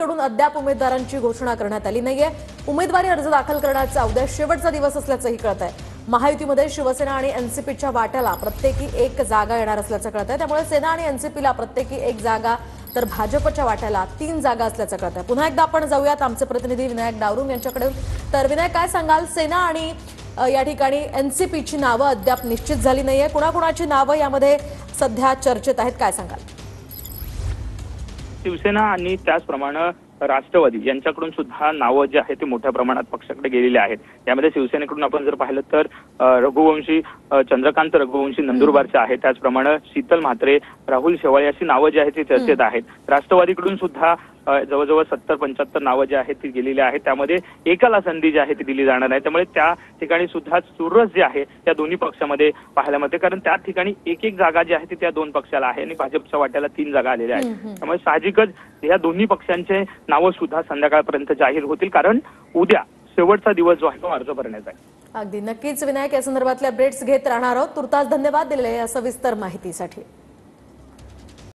कडून अद्याप उमेदवारांची घोषणा करण्यात आली नाहीये। उमेदवारी अर्ज दाखल करण्याचा उद्या शेवटचा दिवस असल्याचंही कळतंय। महायुतीमध्ये शिवसेना आणि एनसीपीच्या वाट्याला प्रत्येकी एक जागा येणार असल्याचं कळतंय। त्यामुळे सेना आणि एनसीपीला प्रत्येकी एक जागा तर भाजपच्या वाट्याला 3 जागा असल्याचं कळतंय। पुन्हा एकदा आपण जाऊयात आमचे प्रतिनिधी विनायक डावरुंग यांच्याकडे। तर विनायक, काय सांगाल? सेना आणि या ठिकाणी एनसीपीची नावं अद्याप निश्चित झाली नाहीये। कुणाकुणाची नावं यामध्ये सध्या चर्चेत आहेत, काय सांगाल? शिवसेना आणि त्याचप्रमाणे राष्ट्रवादी यांच्याकडून सुद्धा नावं जी आहेत ती मोठ्या प्रमाणात पक्षाकडे गेलेली आहेत। यामध्ये शिवसेनेकडून आपण जर पाहिलं तर रघुवंशी चंद्रकांत रघुवंशी नंदुरबारचे आहेत। त्याचप्रमाणे शीतल म्हात्रे, राहुल शेवाळे अशी नावं जी आहेत ती चर्चेत आहेत। राष्ट्रवादीकडून सुद्धा जवळजवळ 70-75 नावं जी आहेत ती गेलेली आहेत। त्यामध्ये एकाला संधी जी आहे ती दिली जाणार आहे। त्यामुळे त्या ठिकाणी सुद्धा चुरस जी आहे त्या दोन्ही पक्षामध्ये पाहायला मिळते, कारण त्या ठिकाणी एक जागा जी आहे ती त्या दोन पक्षाला आहे आणि भाजपच्या वाट्याला 3 जागा आलेल्या आहेत। त्यामुळे साहजिकच या दोन्ही पक्षांचे नावं सुद्धा संध्याकाळपर्यंत जाहीर होतील, कारण उद्या शेवटचा दिवस जो आहे तो अर्ज भरण्याचा आहे। अगदी नक्कीच विनायक, या संदर्भातल्या अपडेट्स घेत राहणार आहोत। तुर्तास धन्यवाद दिलेल्या या सविस्तर माहितीसाठी।